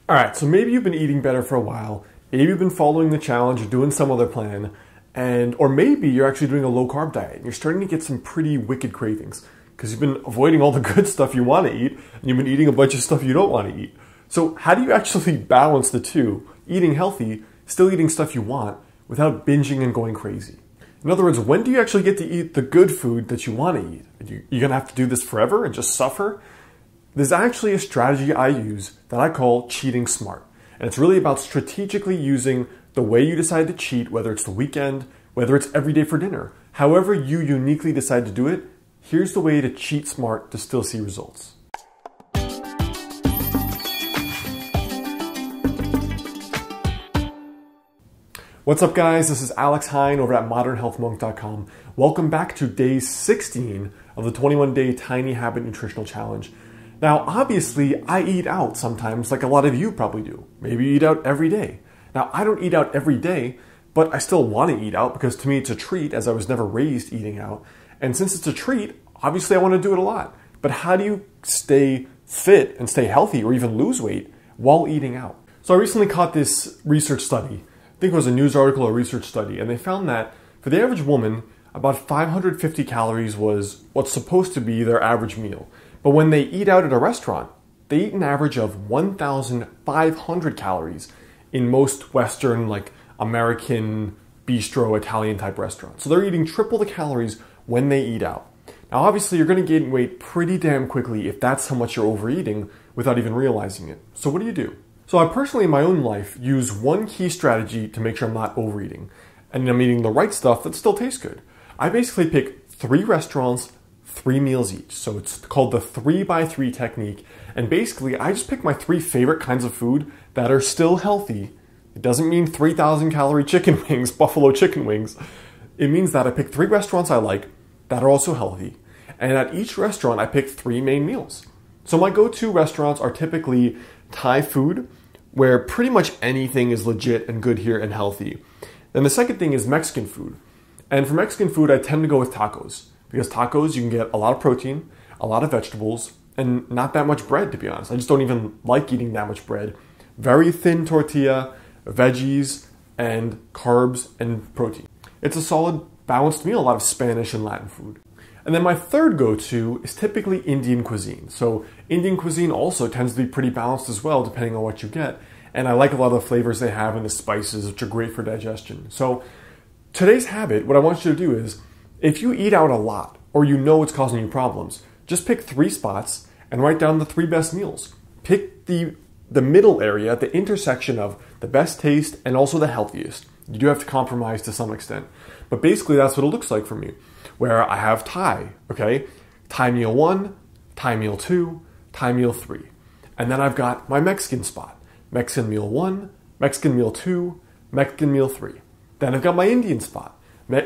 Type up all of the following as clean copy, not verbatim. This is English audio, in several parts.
All right, so maybe you've been eating better for a while. Maybe you've been following the challenge or doing some other plan, or maybe you're actually doing a low carb diet and you're starting to get some pretty wicked cravings because you've been avoiding all the good stuff you want to eat and you've been eating a bunch of stuff you don't want to eat. So how do you actually balance the two, eating healthy, still eating stuff you want without binging and going crazy? In other words, when do you actually get to eat the good food that you want to eat? You're going to have to do this forever and just suffer? There's actually a strategy I use that I call cheating smart. And it's really about strategically using the way you decide to cheat, whether it's the weekend, whether it's every day for dinner. However you uniquely decide to do it, here's the way to cheat smart to still see results. What's up, guys? This is Alex Hine over at modernhealthmonk.com. Welcome back to day 16 of the 21-day Tiny Habit Nutritional Challenge. Now, obviously, I eat out sometimes, like a lot of you probably do. Maybe you eat out every day. Now, I don't eat out every day, but I still want to eat out because to me it's a treat, as I was never raised eating out. And since it's a treat, obviously I want to do it a lot. But how do you stay fit and stay healthy or even lose weight while eating out? So I recently caught this research study. I think it was a news article or research study, and they found that for the average woman, about 550 calories was what's supposed to be their average meal. But when they eat out at a restaurant, they eat an average of 1,500 calories in most Western, like American, bistro, Italian type restaurants. So they're eating triple the calories when they eat out. Now, obviously, you're going to gain weight pretty damn quickly if that's how much you're overeating without even realizing it. So what do? So I personally, in my own life, use one key strategy to make sure I'm not overeating. And I'm eating the right stuff that still tastes good. I basically pick 3 restaurants, 3 meals each. So it's called the 3x3 technique. And basically, I just pick my 3 favorite kinds of food that are still healthy. It doesn't mean 3,000 calorie chicken wings, buffalo chicken wings. It means that I pick 3 restaurants I like that are also healthy. And at each restaurant, I pick 3 main meals. So my go-to restaurants are typically Thai food, where pretty much anything is legit and good here and healthy. Then the second thing is Mexican food. And for Mexican food, I tend to go with tacos. Because tacos, you can get a lot of protein, a lot of vegetables, and not that much bread, to be honest. I just don't even like eating that much bread. Very thin tortilla, veggies, and carbs and protein. It's a solid, balanced meal, a lot of Spanish and Latin food. And then my third go-to is typically Indian cuisine. So Indian cuisine also tends to be pretty balanced as well, depending on what you get. And I like a lot of the flavors they have and the spices, which are great for digestion. So today's habit, what I want you to do is, if you eat out a lot, or you know it's causing you problems, just pick 3 spots and write down the 3 best meals. Pick the middle area, the intersection of the best taste and also the healthiest. You do have to compromise to some extent. But basically that's what it looks like for me, where I have Thai, okay? Thai meal 1, Thai meal 2, Thai meal 3. And then I've got my Mexican spot. Mexican meal 1, Mexican meal 2, Mexican meal 3. Then I've got my Indian spot.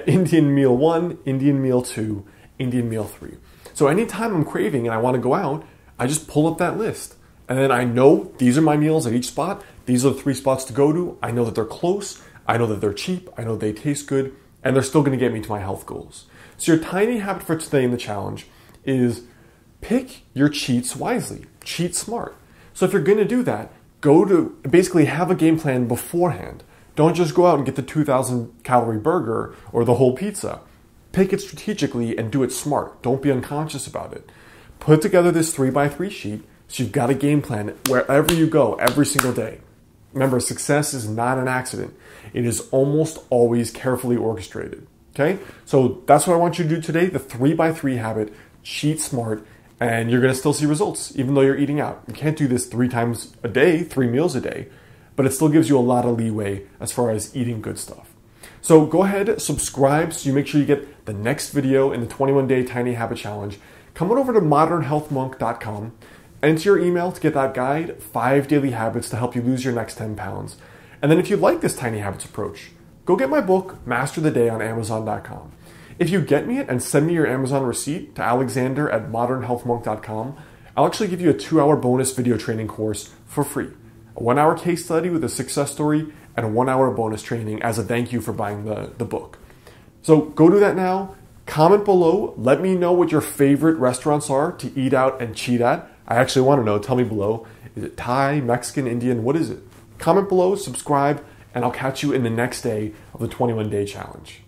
Indian meal 1, Indian meal 2, Indian meal 3. So anytime I'm craving and I want to go out, I just pull up that list. And then I know these are my meals at each spot. These are the 3 spots to go to. I know that they're close. I know that they're cheap. I know they taste good. And they're still going to get me to my health goals. So your tiny habit for today in the challenge is pick your cheats wisely. Cheat smart. So if you're going to do that, basically have a game plan beforehand. Don't just go out and get the 2,000 calorie burger or the whole pizza. Pick it strategically and do it smart. Don't be unconscious about it. Put together this 3x3 sheet so you've got a game plan wherever you go every single day. Remember, success is not an accident. It is almost always carefully orchestrated. Okay? So that's what I want you to do today, the 3x3 habit, cheat smart, and you're going to still see results even though you're eating out. You can't do this 3 times a day, 3 meals a day. But it still gives you a lot of leeway as far as eating good stuff. So go ahead, subscribe so you make sure you get the next video in the 21-day Tiny Habit Challenge. Come on over to modernhealthmonk.com, enter your email to get that guide, 5 daily habits to help you lose your next 10 pounds. And then if you like this Tiny Habits approach, go get my book, Master the Day, on Amazon.com. If you get me it and send me your Amazon receipt to alexander@modernhealthmonk.com, I'll actually give you a 2-hour bonus video training course for free. A 1-hour case study with a success story, and a 1-hour bonus training as a thank you for buying the book. So go do that now. Comment below. Let me know what your favorite restaurants are to eat out and cheat at. I actually want to know. Tell me below. Is it Thai, Mexican, Indian? What is it? Comment below, subscribe, and I'll catch you in the next day of the 21-day challenge.